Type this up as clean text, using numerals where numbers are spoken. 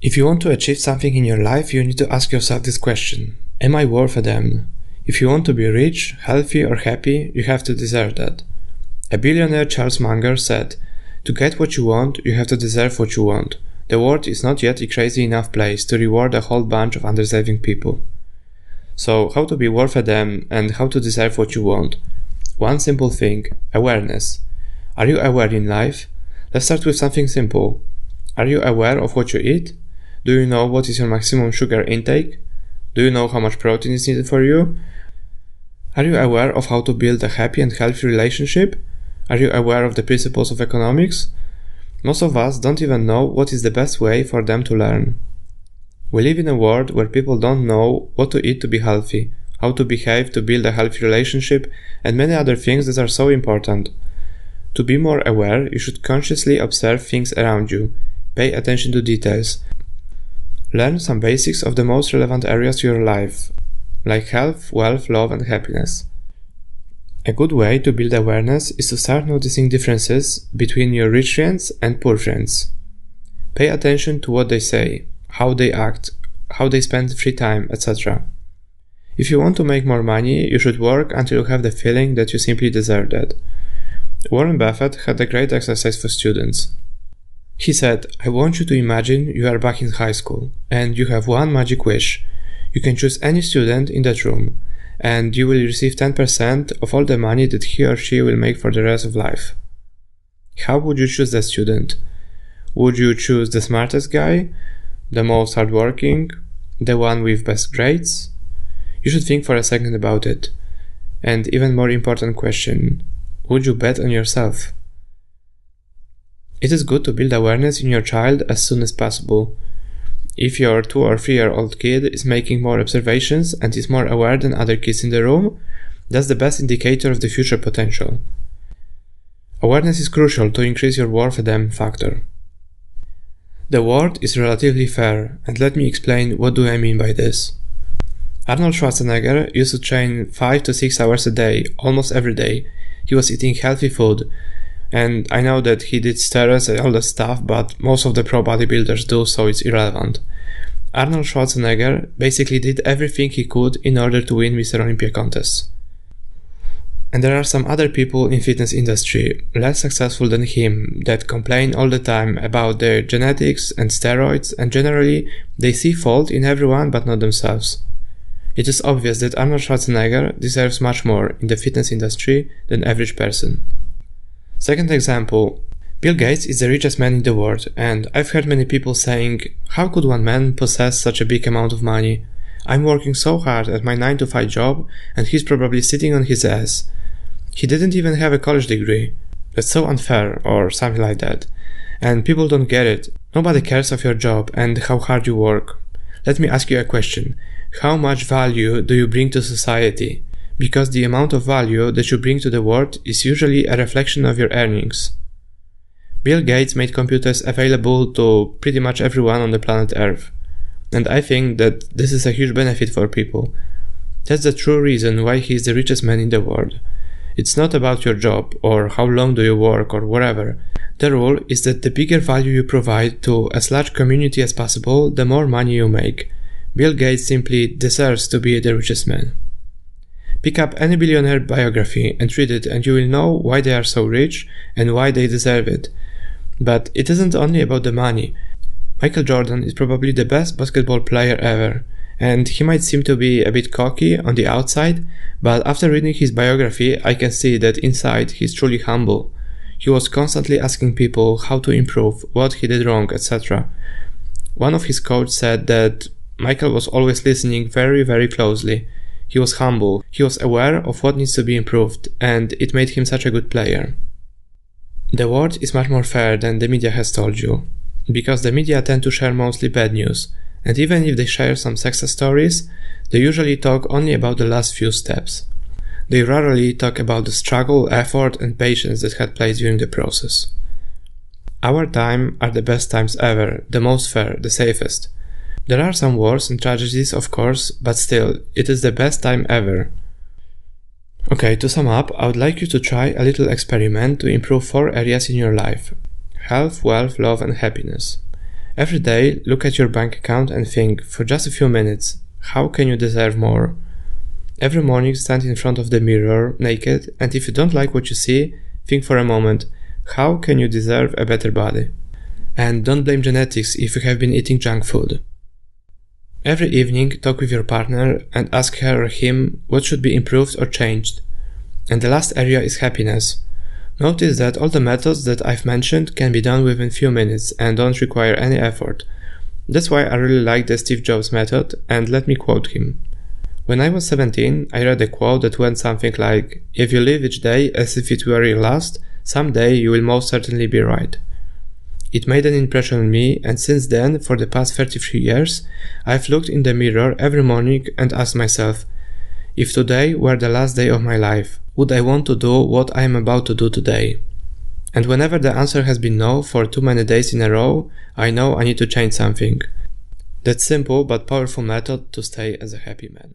If you want to achieve something in your life, you need to ask yourself this question: am I worth a damn? If you want to be rich, healthy or happy, you have to deserve that. A billionaire Charles Munger said, "To get what you want, you have to deserve what you want. The world is not yet a crazy enough place to reward a whole bunch of undeserving people." So, how to be worth a damn and how to deserve what you want? One simple thing: awareness. Are you aware in life? Let's start with something simple. Are you aware of what you eat? Do you know what is your maximum sugar intake? Do you know how much protein is needed for you? Are you aware of how to build a happy and healthy relationship? Are you aware of the principles of economics? Most of us don't even know what is the best way for them to learn. We live in a world where people don't know what to eat to be healthy, how to behave to build a healthy relationship, and many other things that are so important. To be more aware, you should consciously observe things around you, pay attention to details, learn some basics of the most relevant areas to your life, like health, wealth, love, and happiness. A good way to build awareness is to start noticing differences between your rich friends and poor friends. Pay attention to what they say, how they act, how they spend free time, etc. If you want to make more money, you should work until you have the feeling that you simply deserve that. Warren Buffett had a great exercise for students. He said, "I want you to imagine you are back in high school, and you have one magic wish. You can choose any student in that room, and you will receive 10% of all the money that he or she will make for the rest of life." How would you choose that student? Would you choose the smartest guy, the most hardworking, the one with best grades? You should think for a second about it. And even more important question, would you bet on yourself? It is good to build awareness in your child as soon as possible. If your 2 or 3-year-old kid is making more observations and is more aware than other kids in the room, that's the best indicator of the future potential. Awareness is crucial to increase your worth a damn factor. The world is relatively fair, and let me explain what do I mean by this. Arnold Schwarzenegger used to train 5 to 6 hours a day, almost every day. He was eating healthy food. And I know that he did steroids and all that stuff, but most of the pro bodybuilders do, so it's irrelevant. Arnold Schwarzenegger basically did everything he could in order to win Mr. Olympia contests. And there are some other people in fitness industry, less successful than him, that complain all the time about their genetics and steroids, and generally they see fault in everyone but not themselves. It is obvious that Arnold Schwarzenegger deserves much more in the fitness industry than average person. Second example, Bill Gates is the richest man in the world, and I've heard many people saying, "How could one man possess such a big amount of money? I'm working so hard at my 9-to-5 job, and he's probably sitting on his ass. He didn't even have a college degree. That's so unfair," or something like that. And people don't get it. Nobody cares of your job and how hard you work. Let me ask you a question. How much value do you bring to society? Because the amount of value that you bring to the world is usually a reflection of your earnings. Bill Gates made computers available to pretty much everyone on the planet Earth. And I think that this is a huge benefit for people. That's the true reason why he is the richest man in the world. It's not about your job or how long do you work or whatever. The rule is that the bigger value you provide to as large community as possible, the more money you make. Bill Gates simply deserves to be the richest man. Pick up any billionaire biography and read it, and you will know why they are so rich and why they deserve it. But it isn't only about the money. Michael Jordan is probably the best basketball player ever, and he might seem to be a bit cocky on the outside, but after reading his biography I can see that inside he's truly humble. He was constantly asking people how to improve, what he did wrong, etc. One of his quotes said that Michael was always listening very, very closely. He was humble, he was aware of what needs to be improved, and it made him such a good player. The world is much more fair than the media has told you, because the media tend to share mostly bad news, and even if they share some success stories, they usually talk only about the last few steps. They rarely talk about the struggle, effort, and patience that had place during the process. Our time are the best times ever, the most fair, the safest. There are some wars and tragedies, of course, but still, it is the best time ever. Okay, to sum up, I would like you to try a little experiment to improve 4 areas in your life: health, wealth, love, and happiness. Every day, look at your bank account and think, for just a few minutes, how can you deserve more? Every morning, stand in front of the mirror, naked, and if you don't like what you see, think for a moment, how can you deserve a better body? And don't blame genetics if you have been eating junk food. Every evening, talk with your partner and ask her or him what should be improved or changed. And the last area is happiness. Notice that all the methods that I've mentioned can be done within few minutes and don't require any effort. That's why I really like the Steve Jobs method, and let me quote him. When I was 17, I read a quote that went something like, "If you live each day as if it were your last, someday you will most certainly be right." It made an impression on me, and since then, for the past 33 years, I've looked in the mirror every morning and asked myself, if today were the last day of my life, would I want to do what I am about to do today? And whenever the answer has been no for too many days in a row, I know I need to change something. That simple but powerful method to stay as a happy man.